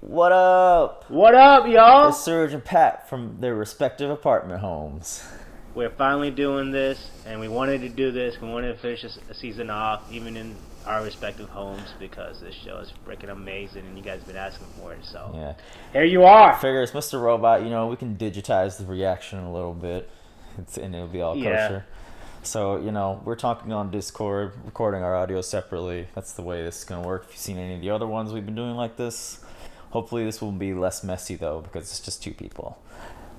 What up? What up, y'all? It's Serge and Pat from their respective apartment homes. We're finally doing this, and we wanted to do this. We wanted to finish a season off, even in our respective homes, because this show is freaking amazing, and you guys have been asking for it. So Yeah. here you are. Figure it's Mr. Robot. You know, we can digitize the reaction a little bit, and it'll be all kosher. So, you know, we're talking on Discord, recording our audio separately. That's the way this is going to work. If you've seen any of the other ones we've been doing like this, hopefully this will be less messy, though, because it's just two people.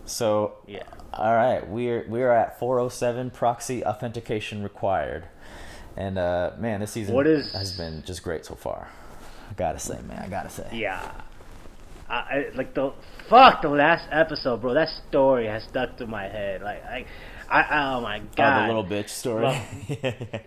So, Yeah. All right, we're at 407, proxy authentication required. And, man, this season has been just great so far. I gotta say, man, I gotta say. Yeah. The last episode, bro. That story has stuck to my head. Oh my god. Oh, the little bitch story. Well,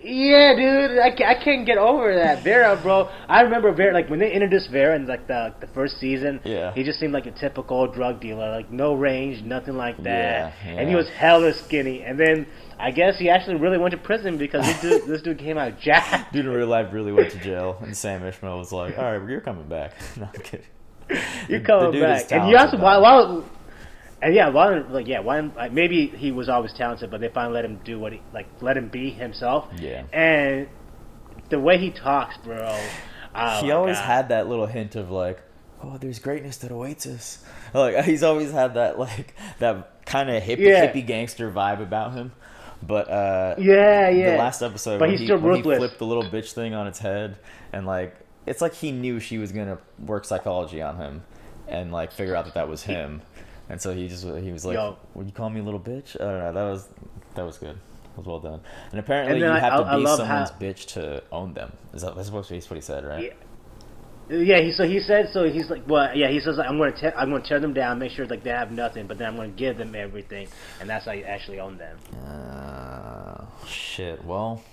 yeah, dude. I can't get over that. Vera, bro. I remember Vera, like, when they introduced Vera in, like, the first season, yeah. He just seemed like a typical drug dealer. Like, no range, nothing like that. Yeah. And he was hella skinny. And then, I guess he actually really went to prison because this dude came out jacked. Dude in real life really went to jail. And Sam Ishmael was like, alright, you're coming back. No, I'm kidding. You're coming back. And you asked why maybe he was always talented, but they finally let him do let him be himself. Yeah. And the way he talks, bro. He always had that little hint of like, oh, there's greatness that awaits us. Like he's always had that that kind of hippie gangster vibe about him. But the last episode, but when he's still ruthless. He flipped the little bitch thing on its head, and like it's like he knew she was gonna work psychology on him, and like figure out that was him. And so he was like, would you call me a little bitch? I don't know. That was good. That was well done. And apparently you have to be someone's bitch to own them. That's supposed to be what he said, right? Yeah. He says like, well, yeah. He says like, I'm going to tear them down, make sure like they have nothing, but then I'm going to give them everything, and that's how you actually own them. Shit. Well,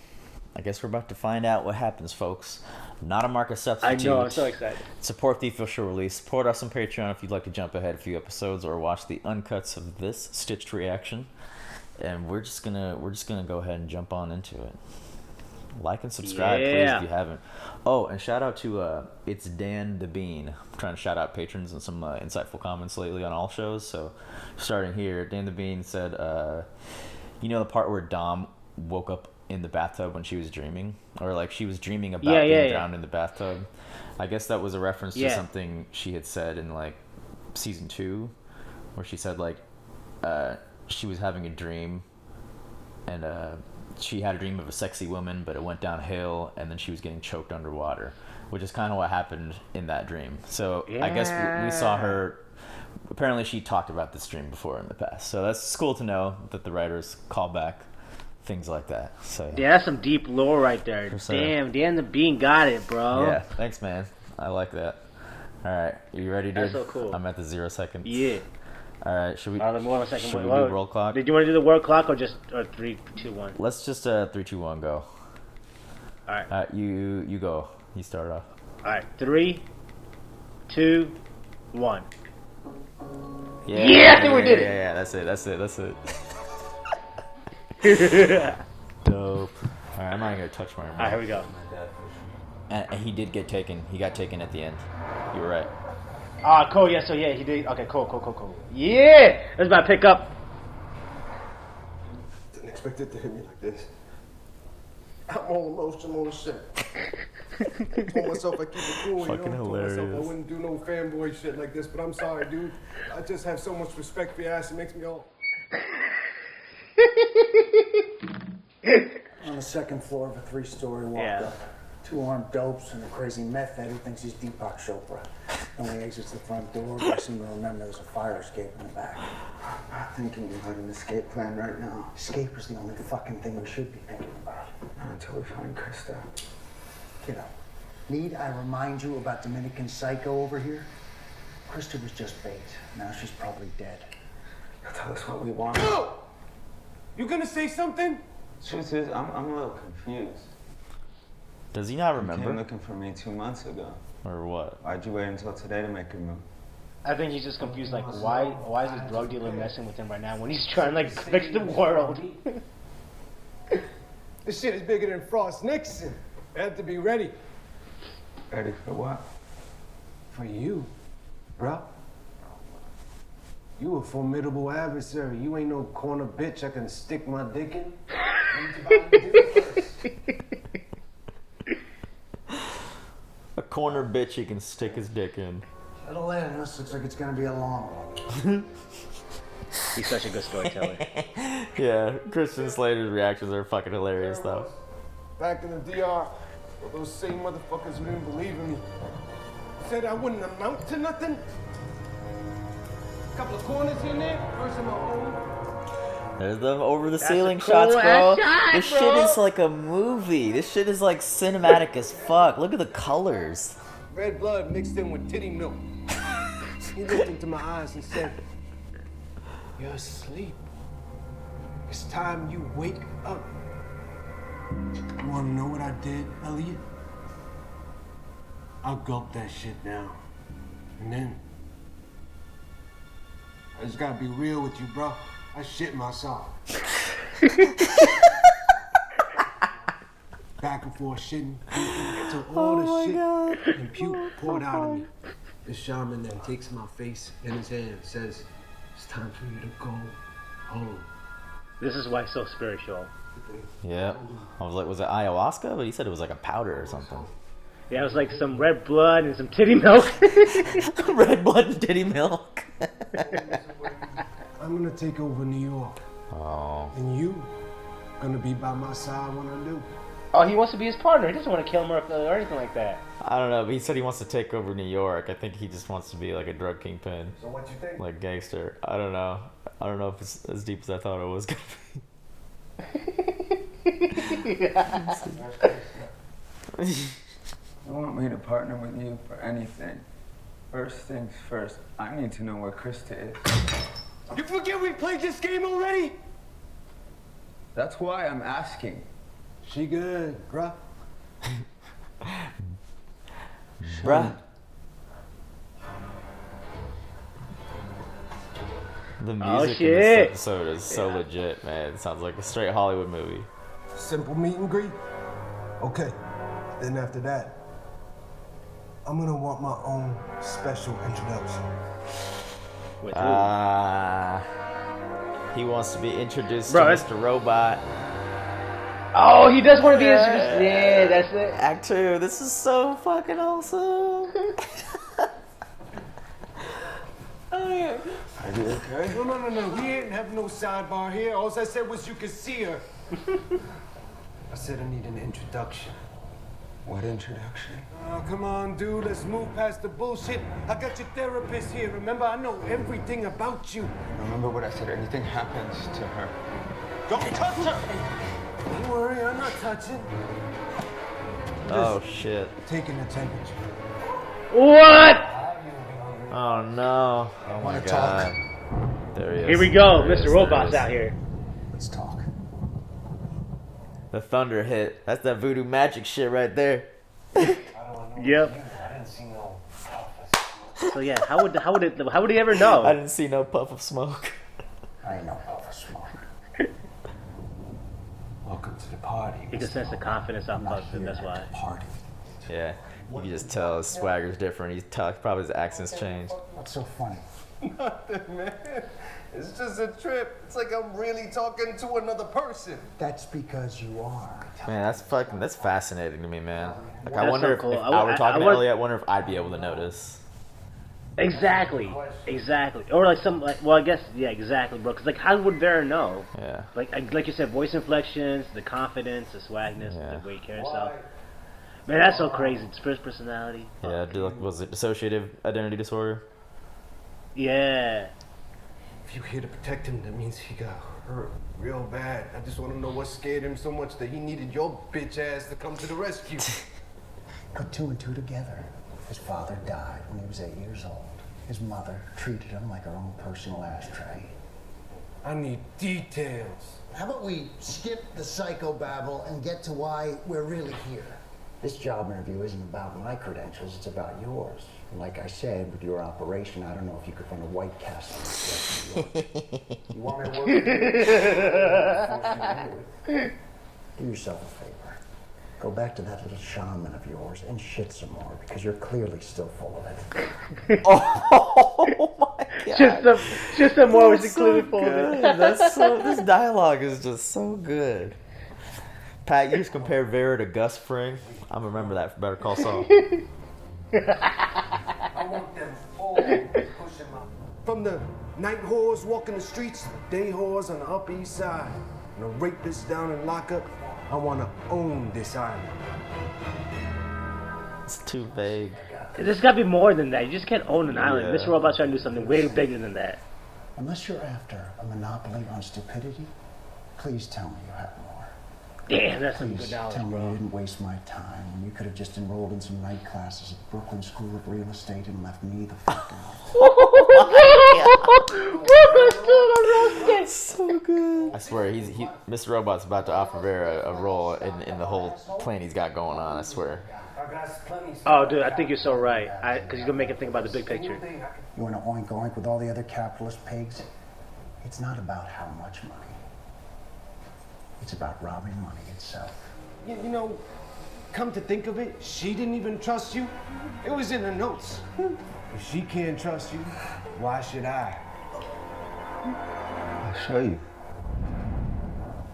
I guess we're about to find out what happens, folks. Not a market substitute. I know, I'm so excited. Support the official release. Support us on Patreon if you'd like to jump ahead a few episodes or watch the uncuts of this stitched reaction. And we're just gonna go ahead and jump on into it. Like and subscribe, please, if you haven't. Oh, and shout out to It's Dan the Bean. I'm trying to shout out patrons and some insightful comments lately on all shows. So starting here, Dan the Bean said, you know the part where Dom woke up in the bathtub when she was dreaming, or like she was dreaming about being drowned in the bathtub. I guess that was a reference to something she had said in like season 2, where she said like she was having a dream, and she had a dream of a sexy woman, but it went downhill, and then she was getting choked underwater, which is kind of what happened in that dream. So I guess we saw her. Apparently, she talked about this dream before in the past, so that's cool to know that the writers call back things like that. So yeah, that's some deep lore right there. Damn, Dan the Bean got it, bro. Yeah, thanks, man. I like that. All right, are you ready, dude? That's so cool. I'm at the 0 seconds. Yeah. All right, should we? Hold on 1 second. Should we do world clock? Did you want to do the world clock or 3, 2, 1? Let's just 3, 2, 1 go. All right. You go. You start off. All right, 3, 2, 1. Yeah, I think we did it. Yeah, that's it. Dope. All right, I'm not gonna touch my remote. All right, here we go. And he did get taken. He got taken at the end. You were right. Cool. Yeah, so yeah, he did. Okay, cool. Yeah, let's about to pick up. Didn't expect it to hit me like this. I'm all emotional and shit. I told myself I keep it cool. Fucking hilarious. I told myself I wouldn't do no fanboy shit like this, but I'm sorry, dude. I just have so much respect for your ass. It makes me all. On the second floor of a 3-story walk-up. 2 armed dopes and a crazy meth head who thinks he's Deepak Chopra. And when he exits the front door, I seem to remember there's a fire escape in the back. I'm thinking about an escape plan right now. Escape is the only fucking thing we should be thinking about. Not until we find Krista. Kiddo, need I remind you about Dominican Psycho over here? Krista was just bait. Now she's probably dead. Tell us what we want. No! You gonna say something? Truth is, I'm a little confused. Does he not You remember? came looking for me 2 months ago. Or what? Why'd you wait until today to make a move? I think he's just confused. Like, why is this drug dealer messing with him right now when he's trying to like fix the world? This shit is bigger than Frost Nixon. I have to be ready. Ready for what? For you. Bro, you a formidable adversary. You ain't no corner bitch I can stick my dick in. A corner bitch he can stick his dick in. Settle in. This looks like it's gonna be a long one. He's such a good storyteller. Yeah, Christian Slater's reactions are fucking hilarious though. Back in the DR, all those same motherfuckers who didn't believe in me said I wouldn't amount to nothing. Couple of corners in there, first of my own. There's the over the That's ceiling a cool shots, bro. ass shot, This bro. shit is like a movie. This shit is like cinematic as fuck. Look at the colors. Red blood mixed in with titty milk. He looked into my eyes and said, "You're asleep. It's time you wake up." You wanna know what I did, Elliot? I gulped that shit down. And then, I just gotta be real with you, bro. I shit myself. Back and forth shitting, puking, till all the shit and puke poured out of me. The shaman then takes my face in his hand and says, "It's time for you to go home." This is why it's so spiritual. Yeah. I was like, was it ayahuasca? But he said it was like a powder or something. Yeah, it was like some red blood and some titty milk. Red blood and titty milk. I'm gonna take over New York, Oh. and you gonna be by my side when I do. Oh, he wants to be his partner. He doesn't want to kill him or anything like that. I don't know, but he said he wants to take over New York. I think he just wants to be like a drug kingpin. So what you think? Like gangster. I don't know. I don't know if it's as deep as I thought it was gonna be. You want me to partner with you for anything. First things first, I need to know where Krista is. You forget we played this game already? That's why I'm asking. She good, bruh. Bruh. The music in shit. this episode is so legit, man. It sounds like a straight Hollywood movie. Simple meet and greet. Okay. Then after that, I'm gonna want my own special introduction. With who? He wants to be introduced Bro, to it's- Mr. Robot. Oh, he does want to be introduced. Yeah, that's it. Act 2. This is so fucking awesome. Oh, yeah. Are you okay? No. We ain't have no sidebar here. All I said was you could see her. I said I need an introduction. What introduction? Oh, come on, dude. Let's move past the bullshit. I got your therapist here. Remember, I know everything about you. Remember what I said, anything happens to her. Don't touch her! Don't worry, I'm not touching. Oh, shit. Taking the temperature. What? Oh, no. Oh, my Wanna God. There he is. Here we go. There he is, Mr. there Robot's he is. out here. Let's talk. The thunder hit. That's that voodoo magic shit right there. Yep. I didn't see no office. So yeah, how would he ever I know? didn't see no puff of smoke. I ain't no puff of smoke. Welcome to the party. He can sense the confidence off of him. That's why. Party. Yeah. You can just tell his swagger's different. He's probably his accent's changed. What's so funny? Nothing, man. It's just a trip. It's like I'm really talking to another person. That's because you are. Man, that's fascinating to me, man. Like, I That's wonder so if, cool. if I I, wa- were I- talking I to want- Elliot, I wonder if I'd be able to notice. Exactly. Or like some well, I guess yeah, exactly, bro. Because like, how would Vera know? Yeah. Like you said, voice inflections, the confidence, the swagness, Yeah. the way he carries himself. Man, that's so crazy. It's first personality. Yeah, was it dissociative identity disorder? Yeah. If you're here to protect him, that means he got hurt real bad. I just want to know what scared him so much that he needed your bitch ass to come to the rescue. Put two and two together. His father died when he was 8 years old. His mother treated him like her own personal ashtray. I need details. How about we skip the psychobabble and get to why we're really here? This job interview isn't about my credentials, it's about yours. And like I said, with your operation, I don't know if you could run a White Castle. You want me to work with you? Do yourself a favor. Go back to that little shaman of yours and shit some more, because you're clearly still full of it. Oh my god. Just some more was That's included so for good. it. This dialogue is just so good. Pat, you just compared Vera to Gus Fring. I'm gonna remember that for Better Call Saul. I want them all pushing up. From the night whores walking the streets to the day whores on the Upper East Side. And the rapists down in lockup, I want to own this island. It's too vague. There's got to be more than that. You just can't own an island. Yeah. Mr. Robot's trying to do something way bigger than that. Unless you're after a monopoly on stupidity, please tell me you have more. Damn, that's some Please good knowledge, tell me you bro. didn't waste my time when you could have just enrolled in some night classes at Brooklyn School of Real Estate and left me the fuck out. So good. I swear, Mr. Robot's about to offer Vera a role in the whole plan he's got going on. I swear. Oh, dude, I think you're so right. Because he's going to make him think about the big picture. You want to oink oink with all the other capitalist pigs? It's not about how much money. It's about robbing money itself. You know, come to think of it, she didn't even trust you. It was in the notes. If she can't trust you, why should I? I'll show you.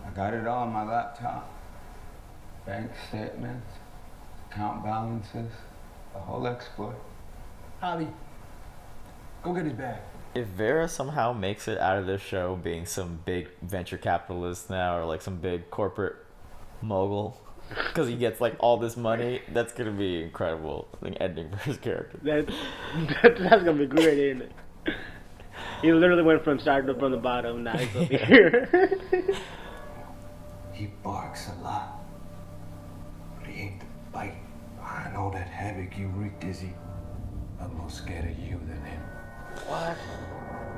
I got it all on my laptop. Bank statements, account balances, the whole exploit. Javi, go get his bag. If Vera somehow makes it out of this show being some big venture capitalist now, or like some big corporate mogul, because he gets like all this money, that's gonna be incredible. Like ending for his character. That's going to be great, ain't it? He literally went from starting from the bottom, now he's up here. He barks a lot, but he ain't the bite. I know that havoc you wreaked, Izzy. I'm more scared of you than him. What?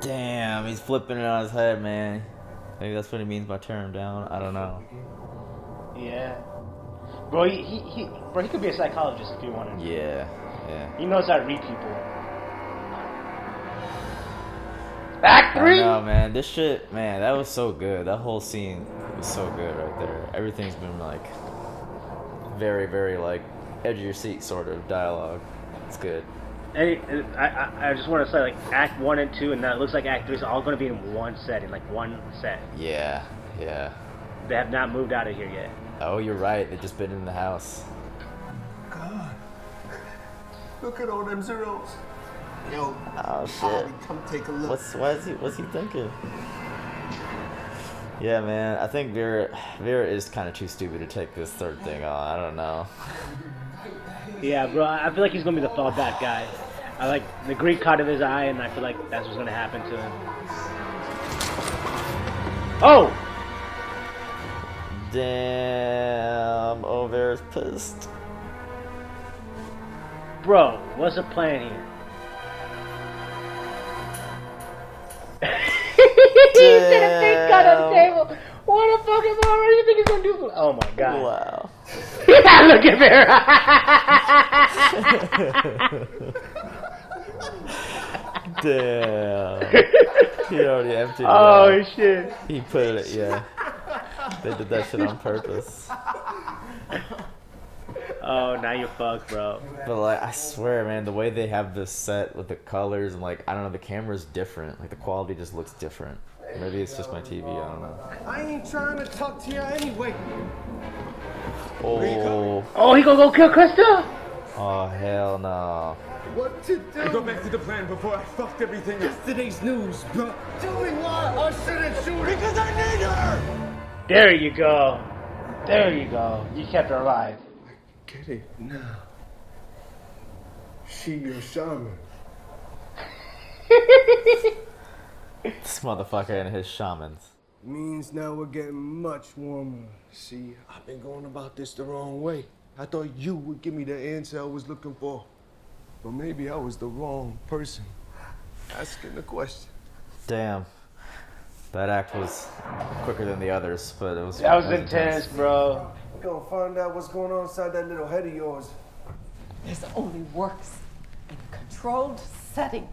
Damn, he's flipping it on his head, man. Maybe that's what he means by tearing him down. I don't know. Yeah. Bro, he could be a psychologist if he wanted. Yeah. He knows how to read people. Act 3? I know, man. This shit, man, that was so good. That whole scene was so good right there. Everything's been like very, very like edge of your seat sort of dialogue. It's good. Hey, I just want to say, like, Act 1 and 2, and now it looks like Act 3 is all going to be in one setting, like one set. Yeah. They have not moved out of here yet. Oh, you're right. They've just been in the house. God, look at all them zeros. Yo, Oh shit. Javi, come take a look. What's he thinking? Yeah, man. I think Vera is kind of too stupid to take this third thing on. I don't know. Yeah, bro, I feel like he's going to be the fallback guy. I like the Greek caught in his eye, and I feel like that's what's going to happen to him. Oh! Damn. Oh, Vera's pissed. Bro, what's the plan here? He said a big cut on the table. What the fuck is all right? You think he's gonna do? Oh my god! Wow. Look at Vera. Damn. He already emptied it Oh out. shit! He put it. Yeah. They did that shit on purpose. Oh, now you're fucked, bro. But like, I swear, man, the way they have this set with the colors and like, I don't know, the camera's different. Like the quality just looks different. Maybe it's just my TV. I don't know. I ain't trying to talk to you anyway. Oh. Oh, he gonna go kill Krista? Oh hell no. What to do? Go back to the plan before I fucked everything up. Yesterday's news, bro. Tell me why I shouldn't shoot her. Because I need her. There you go. There you go. You kept her alive. Get it now. She your shaman. This motherfucker and his shamans. Means now we're getting much warmer. See, I've been going about this the wrong way. I thought you would give me the answer I was looking for. But maybe I was the wrong person asking the question. Damn. That act was quicker than the others, but it was. That was intense, bro. We're gonna find out what's going on inside that little head of yours. This only works in a controlled setting.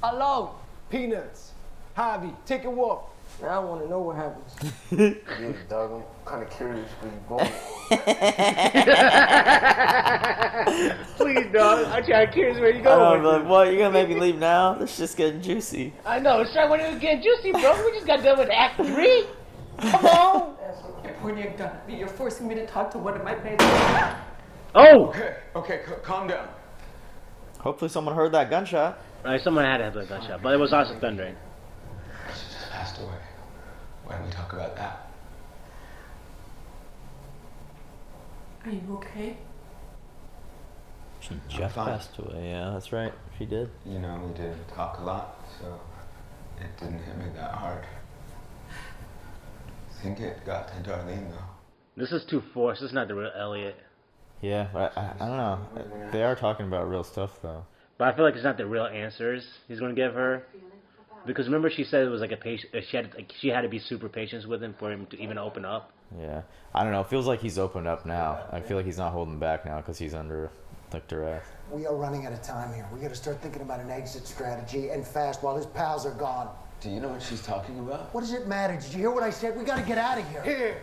Alone. Peanuts. Javi, take a walk. Now I want to know what happens. Yeah, dog. I'm kind of curious where you going. Please, dog. I'm curious where you I going. know, like, what? You gonna make me leave now? This shit's getting juicy. I know. It's right when it was getting juicy, bro. We just got done with Act 3. Come on. You're pointing a gun at me. You're forcing me to talk to one of my mates. Oh. Okay, calm down. Hopefully someone heard that gunshot. Right, someone had to have a gunshot, but it was also thundering. She just passed away. Why don't we talk about that? Are you okay? She just fine. passed away. Yeah, that's right. She did. You know, we didn't talk a lot, so it didn't hit me that hard. I think it got to Darlene, though. This is too forced. This is not the real Elliot. Yeah, but I don't know. They are talking about real stuff though. But I feel like it's not the real answers he's going to give her. Because remember she said it was like a patient. She had to be super patient with him for him to even open up. Yeah, I don't know. It feels like he's opened up now. I feel like he's not holding back now because he's under like duress. We are running out of time here. We gotta start thinking about an exit strategy, and fast, while his pals are gone. Do you know what she's talking about? What does it matter? Did you hear what I said? We gotta get out of here. Here.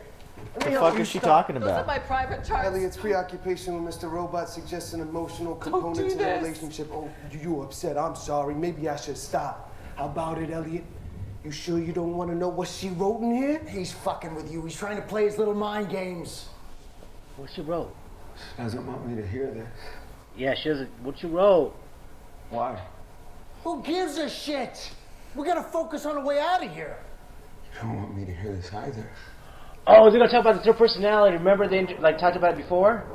What the fuck is she talking Those are about? my private charts. Elliot's preoccupation with Mr. Robot suggests an emotional component do to the this. relationship. Oh, you upset. I'm sorry. Maybe I should stop. How about it, Elliot? You sure you don't want to know what she wrote in here? He's fucking with you. He's trying to play his little mind games. What she wrote? She doesn't want me to hear this. Yeah, she doesn't. What you wrote? Why? Who gives a shit? We gotta focus on the way out of here. You don't want me to hear this either. Oh, they're gonna talk about the third personality. Remember they talked about it before?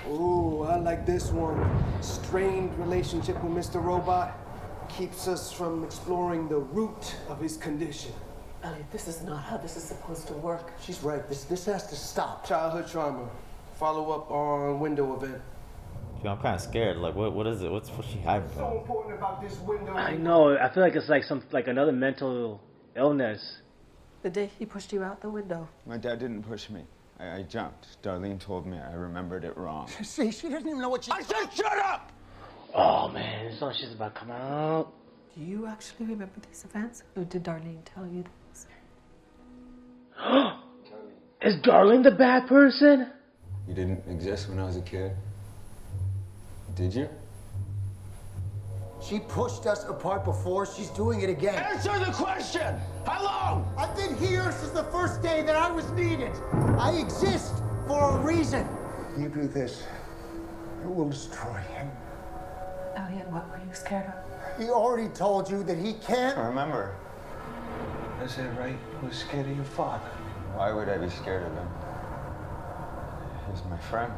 Ooh, I like this one. Strained relationship with Mr. Robot keeps us from exploring the root of his condition. Elliot, this is not how this is supposed to work. She's right. This has to stop. Childhood trauma. Follow up on window event. Yeah, I'm kind of scared. Like, what is it? What's she hiding So from? important about this window. I know. I feel like it's like another mental illness. The day he pushed you out the window. My dad didn't push me. I jumped. Darlene told me I remembered it wrong. See, she doesn't even know what she... I said shut up! Oh man, this song shit's about to come out. Do you actually remember these events? Or did Darlene tell you this? Is Darlene the bad person? You didn't exist when I was a kid. Did you? She pushed us apart before. She's doing it again. Answer the question! How long? I've been here since the first day that I was needed. I exist for a reason. You do this, it will destroy him. Elliot, what were you scared of? He already told you that he can't. I remember. I said, right? You was scared of your father. Why would I be scared of him? He's my friend.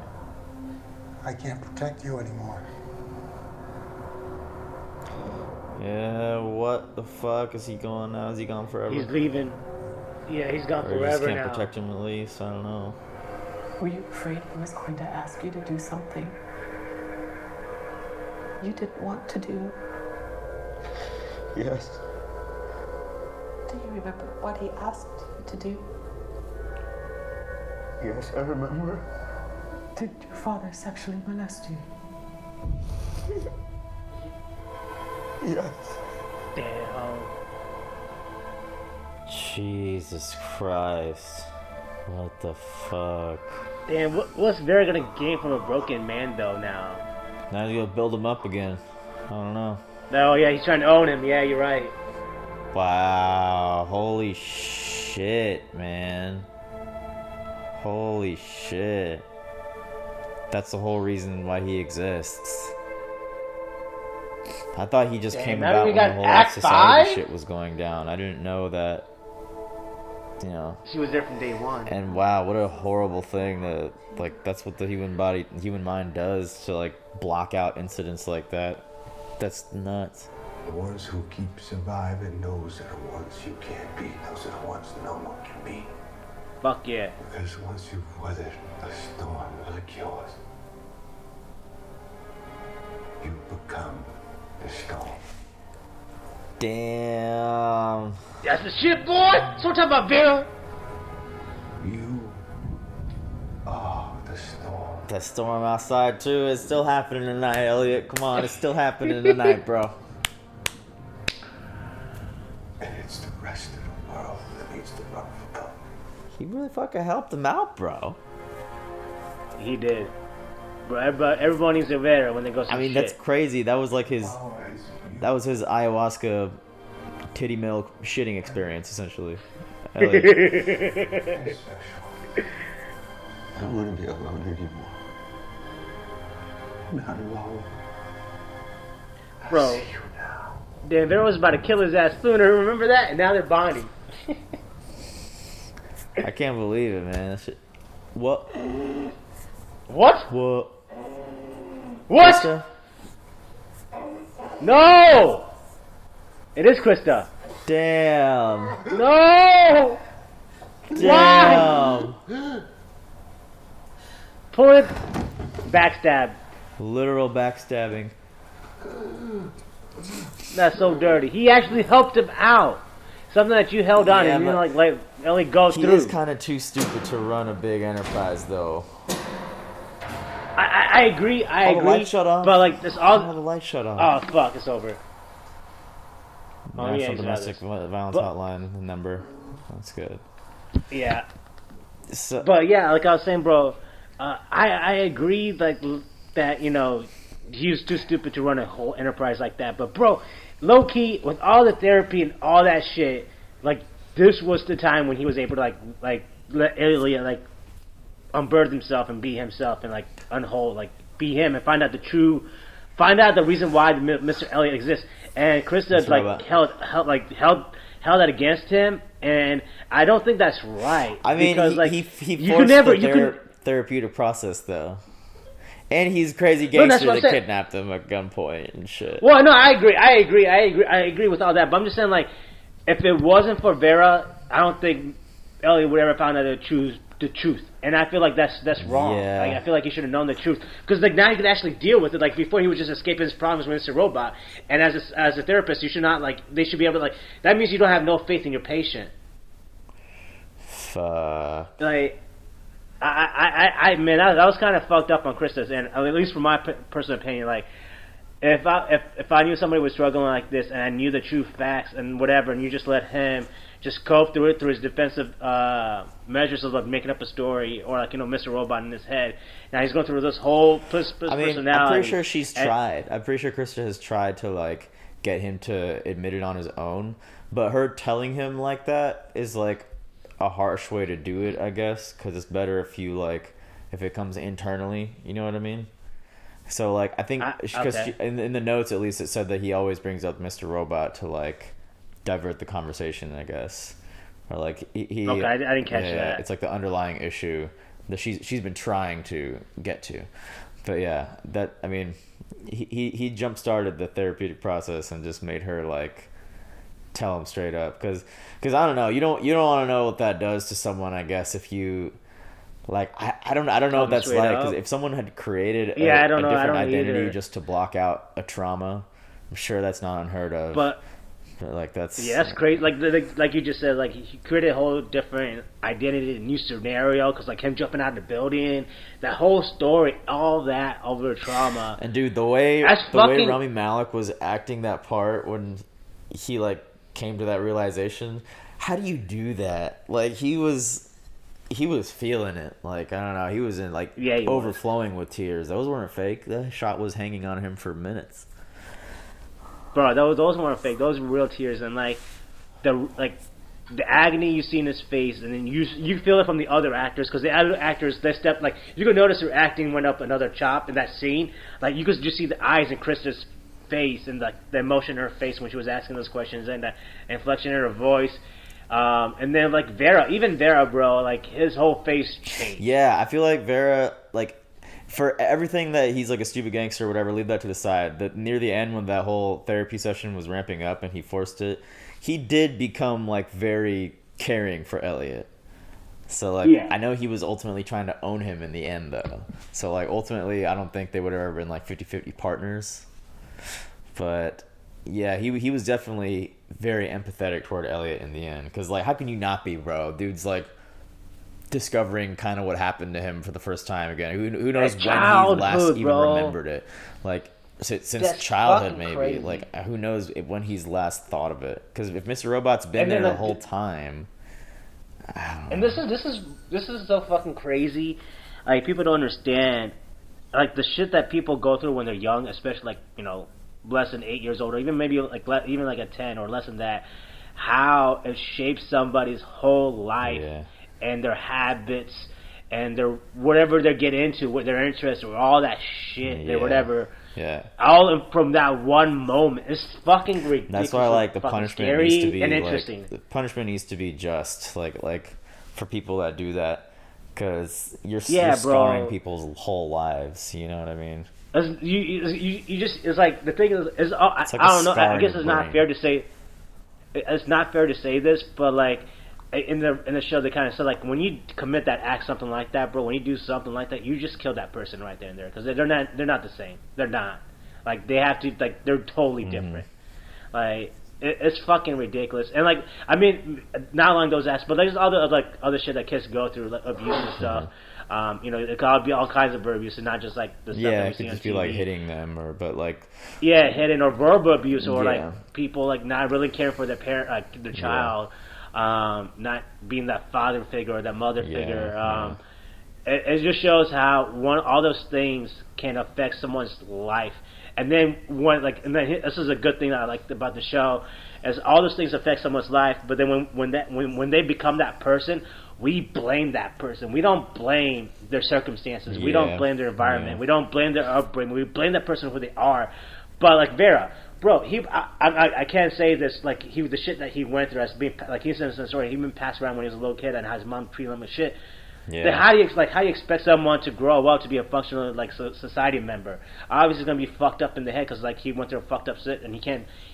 I can't protect you anymore. Yeah, what the fuck is he going now? Is he gone forever? He's leaving. Yeah, he's gone Or you just forever can't now. protect him at least. I don't know. Were you afraid he was going to ask you to do something you didn't want to do? Yes. Do you remember what he asked you to do? Yes, I remember. Did your father sexually molest you? Yes. Damn. Jesus Christ. What the fuck? Damn, what's Vera gonna gain from a broken man though now? Now he's gonna build him up again. I don't know. Oh yeah, he's trying to own him. Yeah, you're right. Wow. Holy shit, man. Holy shit. That's the whole reason why he exists. I thought he just Damn, came now about we when the got whole Act society 5? shit was going down. I didn't know that, you know. She was there from day one. And wow, what a horrible thing that, like, that's what the human mind does to, like, block out incidents like that. That's nuts. The ones who keep surviving, those are the ones you can't beat. Those are the ones no one can beat. Fuck yeah. Because once you've weathered a storm like yours, you become the storm. Damn. That's the shit, boy. So talk about Vera. You are the storm. That storm outside too is still happening tonight, Elliot. Come on, it's still happening tonight, bro. And it's the rest of the world that needs to run for cover. He really fucking helped him out, bro. He did. Bro, everyone needs a Vera when they go. I mean, that's crazy. That was like his. That was his ayahuasca, titty milk shitting experience, essentially. Elliot. I don't want to be alone anymore. Not alone. Bro. Damn, Vera was about to kill his ass sooner. Remember that? And now they're bonding. I can't believe it, man. That shit. What? What? What? What? Krista? No! It is Krista. Damn. No! Damn. Pull it. Backstab. Literal backstabbing. That's so dirty. He actually helped him out. Something that you held on and you didn't like only go He through. is kind of too stupid to run a big enterprise, though. I agree. I the agree. lights shut off. But like this all. Oh, the lights shut off. Oh fuck! It's over. Oh, yeah, National he's Domestic got Violence Hotline number. That's good. Yeah. So, But yeah, like I was saying, bro, I agree like that. You know, he was too stupid to run a whole enterprise like that. But bro, low key with all the therapy and all that shit, like this was the time when he was able to like let Elliot like unburden himself and be himself and like unhold like be him and find out the reason why Mr. Elliot exists. And Krista like held that against him, and I don't think that's right. I mean, because, like, he you forced never, the therapeutic process, though. And he's a crazy gangster that kidnapped him at gunpoint and shit. Well, no, I agree with all that. But I'm just saying, like, if it wasn't for Vera, I don't think Elliot would ever found out the truth. And I feel like that's wrong. Yeah. Like, I feel like he should have known the truth, because like now he could actually deal with it. Like before, he was just escaping his problems with Mr. Robot. And as a therapist, you should not like. They should be able to like. That means you don't have no faith in your patient. Fuck. Like, I man, that was kind of fucked up on Krista's end. At least from my personal opinion. Like, if I knew somebody was struggling like this, and I knew the true facts and whatever, and you just let him just cope through it through his defensive measures of like making up a story, or like, you know, Mr. Robot in his head. Now he's going through this whole personality. I'm pretty sure she's tried. I'm pretty sure Krista has tried to like get him to admit it on his own, but her telling him like that is like a harsh way to do it, I guess, because it's better if it comes internally. You know what I mean? So like I think because in the notes at least it said that he always brings up Mr. Robot to like divert the conversation, I guess, or like he okay, I didn't catch that. It's like the underlying issue that she's been trying to get to. But yeah, that, I mean, he jump started the therapeutic process and just made her like tell him straight up, because I don't know, you don't want to know what that does to someone, I guess, if you like I don't know what that's like, because if someone had created a different identity just to block out a trauma, I'm sure that's not unheard of. But like that's crazy. Like you just said, like he created a whole different identity, a new scenario, because like him jumping out of the building, that whole story, all that over trauma. And dude, the way Rami Malek was acting that part when he like came to that realization, how do you do that? Like he was feeling it. Like, I don't know, he was in like overflowing with tears. Those weren't fake. The shot was hanging on him for minutes. Bro, those weren't fake. Those were real tears, and like the agony you see in his face, and then you feel it from the other actors, because the other actors, they stepped, like, you could notice their acting went up another chop in that scene. Like you could just see the eyes in Krista's face and like the emotion in her face when she was asking those questions, and the inflection in her voice. And then like Vera, bro, like his whole face changed. Yeah, I feel like Vera, like, for everything that he's like a stupid gangster or whatever, leave that to the side. That near the end, when that whole therapy session was ramping up and he forced it, he did become like very caring for Elliot. So like, I know he was ultimately trying to own him in the end, though. So like, ultimately, I don't think they would have ever been like 50-50 partners. But yeah, he was definitely very empathetic toward Elliot in the end. Because like, how can you not be, bro? Dude's like discovering kind of what happened to him for the first time again. Who knows when he last even remembered it? Like, since That's childhood, fucking maybe. crazy. Like, who knows when he's last thought of it? Because if Mr. Robot's been And there then, the whole time, and this is so fucking crazy. Like, people don't understand, like, the shit that people go through when they're young, especially, like, you know, less than 8 years old, or even maybe like even like a 10 or less than that. How it shapes somebody's whole life and their habits and their whatever they get into, what their interests or all that shit, or whatever. Yeah. All from that one moment. It's fucking ridiculous. That's why, like, the punishment needs to be and interesting. Like, the punishment needs to be just like for people that do that, because you're scarring people's whole lives. You know what I mean? You just, it's like, the thing is like I don't know. scar I in guess your it's not brain. fair to say. It's not fair to say this, but like in the show, they kind of said, like, when you commit that act, something like that, bro. When you do something like that, you just killed that person right there and there, because they're not the same. They're not. Like, they have to, like, they're totally different. Like, it's fucking ridiculous. And, like, I mean, not along those aspects, but there's other shit that kids go through, like abuse and stuff. You know, it could be all kinds of abuse, and not just like the stuff that we it see could on just be TV. like hitting them, but like hitting or verbal abuse, or Yeah. like people like not really caring for their parent, like their child, not being that father figure or that mother figure. It just shows how all those things can affect someone's life. And then this is a good thing that I liked about the show, is all those things affect someone's life. But then when they become that person, we blame that person. We don't blame their circumstances. We don't blame their environment. We don't blame their upbringing. We blame that person for who they are. But like Vera, bro, I can't say this, like, the shit that he went through as being, like, he said in the story, he been passed around when he was a little kid and his mom treated him with shit. Yeah. Then how do you expect someone to grow up to be a functional, like, society member? Obviously, he's gonna be fucked up in the head because, like, he went through a fucked up shit, and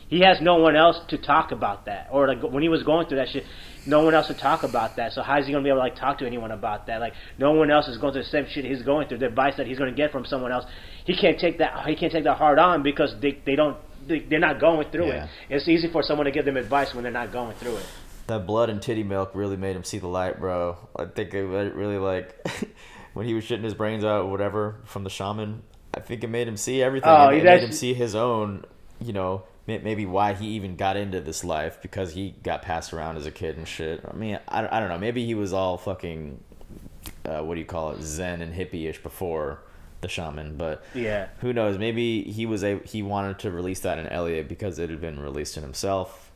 he has no one else to talk about that. Or, like, when he was going through that shit, no one else to talk about that. So how is he gonna be able to, like, talk to anyone about that? Like, no one else is going through the same shit he's going through. The advice that he's gonna get from someone else, he can't take that hard on, because they're not going through it. It's easy for someone to give them advice when they're not going through it. That blood and titty milk really made him see the light, bro. I think it really, like, when he was shitting his brains out or whatever from the shaman, I think it made him see everything. It made him see his own, you know, maybe why he even got into this life, because he got passed around as a kid and shit. I mean, I don't know. Maybe he was all fucking, what do you call it, zen and hippie-ish before the shaman, but who knows? Maybe he wanted to release that in Elliot because it had been released in himself.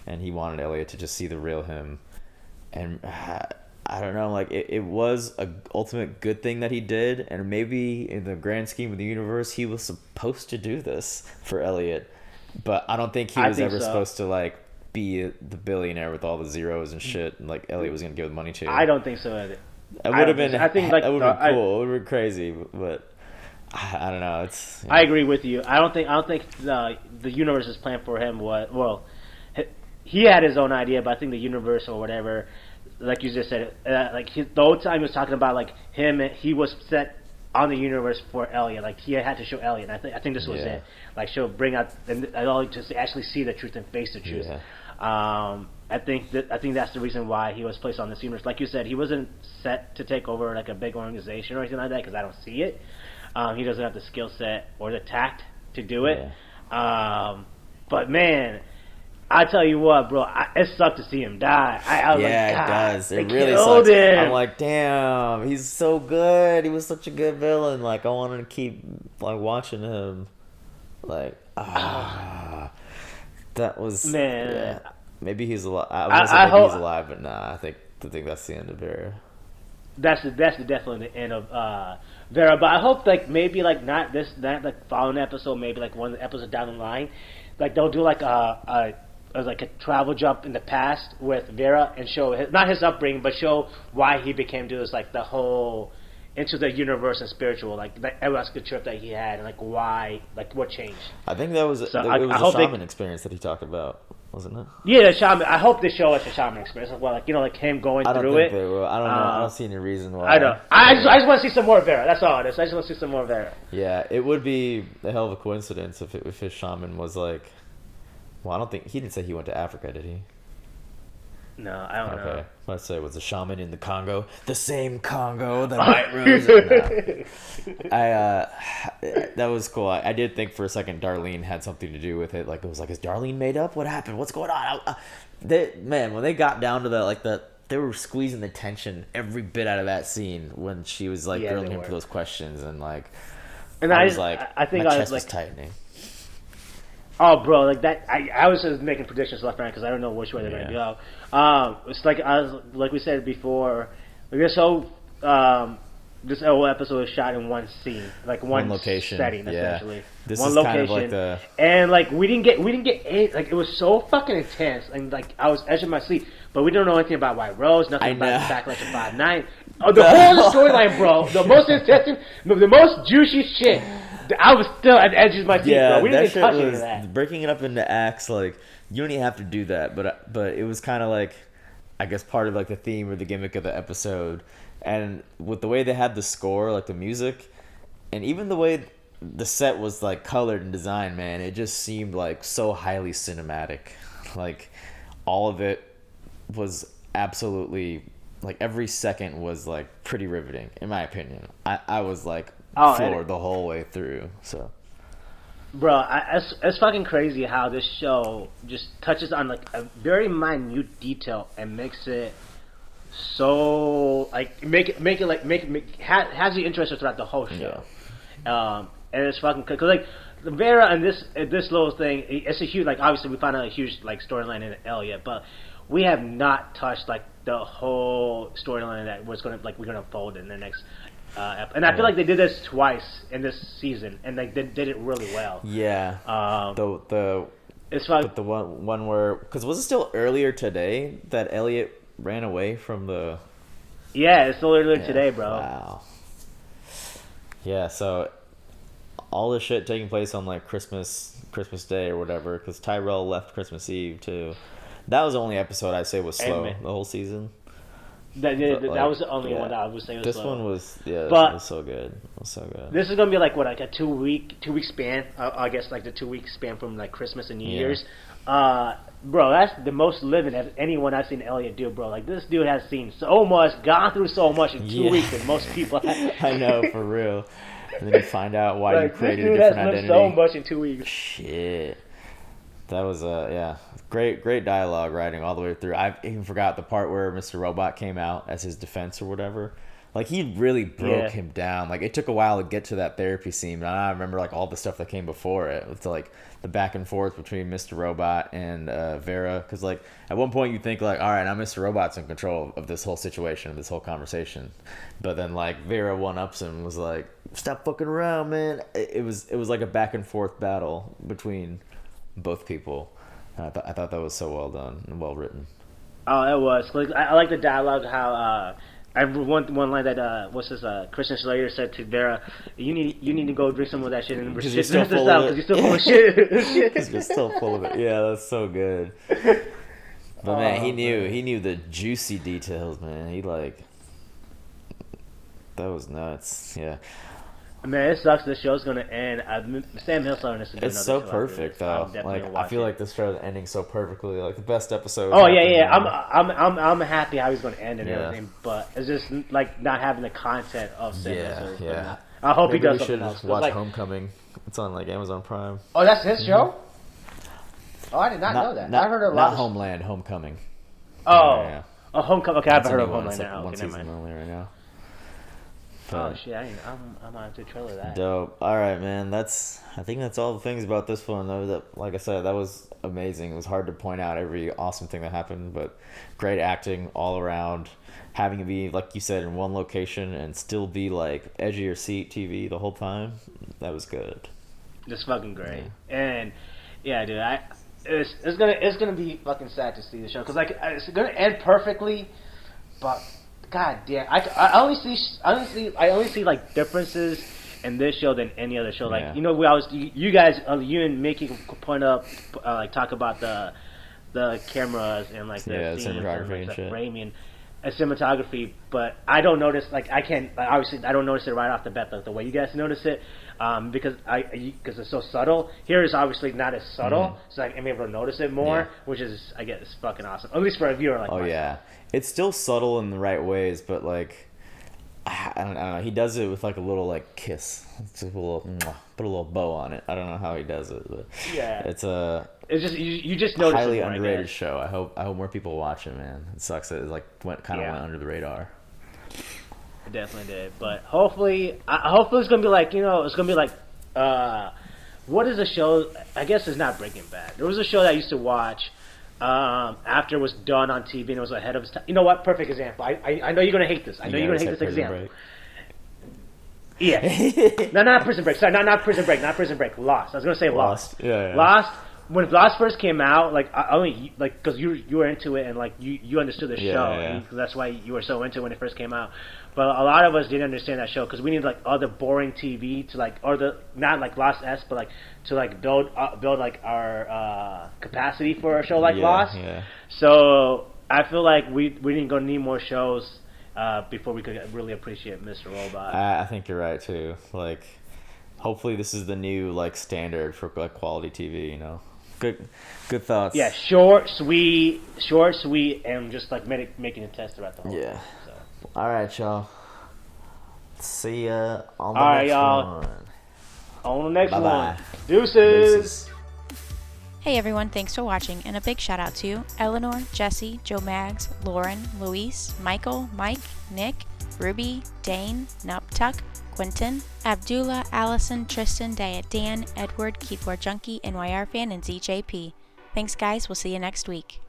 And he wanted Elliot to just see the real him. And I don't know, like, it was a ultimate good thing that he did. And maybe in the grand scheme of the universe, he was supposed to do this for Elliot. But I don't think he was ever supposed to, like, be the billionaire with all the zeros and shit. And, like, Elliot was going to give the money to. I don't think so either. It would have been, I think, like, that would have been cool. It would have been crazy. But I don't know. I agree with you. I don't think the universe's plan for him was, well, he had his own idea, but I think the universe or whatever, like you just said, like, the whole time he was talking about, like, he was set on the universe for Elliot. Like, he had to show Elliot. And I think this was it. Like, bring out and just actually see the truth and face the truth. I think that's the reason why he was placed on this universe. Like you said, he wasn't set to take over, like, a big organization or anything like that, because I don't see it. He doesn't have the skill set or the tact to do it. But man, I tell you what, bro, it sucked to see him die. I was like, it does. It really sucks. I'm like, damn, he's so good. He was such a good villain. Like, I wanted to keep, like, watching him. Like, that was, man. Yeah. Maybe he's alive. I was gonna say maybe he's alive, but nah. I think that's the end of Vera. That's definitely the end of Vera. But I hope, like, maybe, like, not like following episode, maybe like one of the episodes down the line, like, they'll do like a travel jump in the past with Vera and show not his upbringing, but show why he became this, like, the whole into the universe and spiritual, like, the ayahuasca trip that he had, and like why, like, what changed. I think that was So it was a shaman experience that he talked about, wasn't it? Yeah, the shaman. I hope they show us the shaman experience as well, like, you know, like him going through it. I don't think they will. I don't know. I don't see any reason why. I don't. I just want to see some more Vera. That's all it is. I just want to see some more Vera. Yeah, it would be a hell of a coincidence if his shaman was like. Well, I don't think he didn't say he went to Africa, did he? No, I don't know. Let's say, was the shaman in the Congo the same Congo that White Rose? No. That was cool. I did think for a second Darlene had something to do with it. Like, it was like, is Darlene made up? What happened? What's going on? When they got down to they were squeezing the tension every bit out of that scene when she was like grilling him for those questions, and I was like, I think my I chest was was tightening. Oh, bro, like that. I was just making predictions left and right because I don't know which way they're gonna go. It's like we said before. This whole episode was shot in one scene, like one location, setting, essentially. This one is location, kind of like and like we didn't get any, like it was so fucking intense, and like I was edging my seat, but we don't know anything about White Rose, nothing about the Backlash of 5-9. The whole storyline, bro, the most interesting, the most juicy shit. I was still at the edge of my seat, bro. We didn't even touch any of that. Breaking it up into acts, like, you don't even have to do that, but it was kind of like, I guess, part of like the theme or the gimmick of the episode. And with the way they had the score, like the music, and even the way the set was like colored and designed, man, it just seemed like so highly cinematic. Like, all of it was absolutely, like, every second was like pretty riveting, in my opinion. I was like floored the whole way through. So, bro, it's fucking crazy how this show just touches on like a very minute detail and makes it so like has you interested throughout the whole show. And it's fucking because like Vera and this little thing, it's a huge, like, obviously we found out a huge like storyline in Elliot, but we have not touched like the whole storyline that we're gonna unfold in the next. And I feel like they did this twice in this season, and like they did it really well. Yeah. It's like the one where, because was it still earlier today that Elliot ran away from the? Yeah, it's still earlier today, bro. Wow. Yeah, so all this shit taking place on like Christmas Day or whatever, because Tyrell left Christmas Eve too. That was the only episode I'd say was slow the whole season. That was the only one that I would say was this slow. One was it was so good. It was so good. This is gonna be like what, like a 2 week span. I guess like the 2 week span from like Christmas and New Year's. Bro, that's the most living of anyone I've seen Elliot do, bro. Like, this dude has seen so much, gone through so much in 2 weeks than most people have. I know, for real. And then you find out why like, you created this dude a different has identity. lived so much in 2 weeks. Shit. That was great dialogue writing all the way through. I even forgot the part where Mr. Robot came out as his defense or whatever. Like, he really broke him down. Like, it took a while to get to that therapy scene, but I remember like all the stuff that came before it. With like the back and forth between Mr. Robot and Vera, because like at one point you think like, all right, now Mr. Robot's in control of this whole situation, of this whole conversation, but then like Vera one-ups him and was like, stop fucking around, man. It was like a back and forth battle between both people. I thought that was so well done and well written. Oh, it was. Like, I like the dialogue. How one line that Christian Slater said to Vera, "You need to go drink some of that shit and because you're still full of shit." Because you're still full of it. Yeah, that's so good. But man, he knew the juicy details, man. That was nuts. Yeah. Man, it sucks. This show's gonna end. Sam Hill's starting to do It's so perfect, though. Like, I feel like this show's ending so perfectly. Like, the best episode. Oh yeah. I'm happy how he's gonna end and everything, but it's just like not having the content of Sam Hill. Yeah. I hope Maybe he does we should something else. watch Like, Homecoming. It's on like Amazon Prime. oh, that's his show. Oh, I did not know that. I heard a lot. Not Homeland, Homecoming. Oh, yeah. Oh, Homecoming. Okay, I haven't heard of It's Homeland like now. one Okay, never season mind. only right now. Oh shit! I'm on to trailer that. Dope. All right, man. I think that's all the things about this one. Like I said, that was amazing. It was hard to point out every awesome thing that happened, but great acting all around. Having to be, like you said, in one location and still be like edge of your seat TV the whole time. That was good. It's fucking great. Yeah. And yeah, dude, it's gonna be fucking sad to see the show because like it's gonna end perfectly, but. God damn! I only see like differences in this show than any other show. Like we always you guys you and Mickey point up like talk about the cameras and like the cinematography and like, shit. framing. and cinematography, but I don't notice, like, I can't, like, obviously, I don't notice it right off the bat, like, the way you guys notice it, because it's so subtle. Here is obviously not as subtle, so I'm able to notice it more, which is, I guess, fucking awesome. At least for a viewer like myself. Yeah. It's still subtle in the right ways, but, like, I don't know. He does it with, like, a little, like, kiss. It's a little, put a little bow on it. I don't know how he does it, but it's just you just notice highly it more, underrated show. I hope more people watch it, man. It sucks that it like went under the radar. It definitely did, but hopefully it's gonna be like, it's gonna be like what is a show? I guess it's not Breaking Bad. There was a show that I used to watch after it was done on TV and it was ahead of its time. You know what? Perfect example. I know you're gonna hate this. I know you're gonna hate this example. Break. Yeah. No, not Prison Break. Sorry, not Prison Break. Not Prison Break. Lost. I was gonna say Lost. Yeah. Lost. When Lost first came out, like I only like because you were into it and like you understood the show, and that's why you were so into it when it first came out. But a lot of us didn't understand that show because we needed like other boring TV to like, or the not like Lost S, but like to like build like our capacity for a show like Lost. Yeah. So I feel like we didn't go need more shows before we could really appreciate Mr. Robot. I think you're right too. Like, hopefully this is the new like standard for like quality TV. Good thoughts. Yeah, short, sweet, and just like making a test throughout the whole thing. So. All right, y'all. See ya on the next one. On the next Bye-bye. one. Deuces. Hey everyone, thanks for watching, and a big shout out to Eleanor, Jesse, Joe Mags, Lauren, Luis, Michael, Mike, Nick, Ruby, Dane, Nuptuck, Quentin, Abdullah, Allison, Tristan, Dan, Edward, Keyboard Junkie, NYR Fan, and ZJP. Thanks guys, we'll see you next week.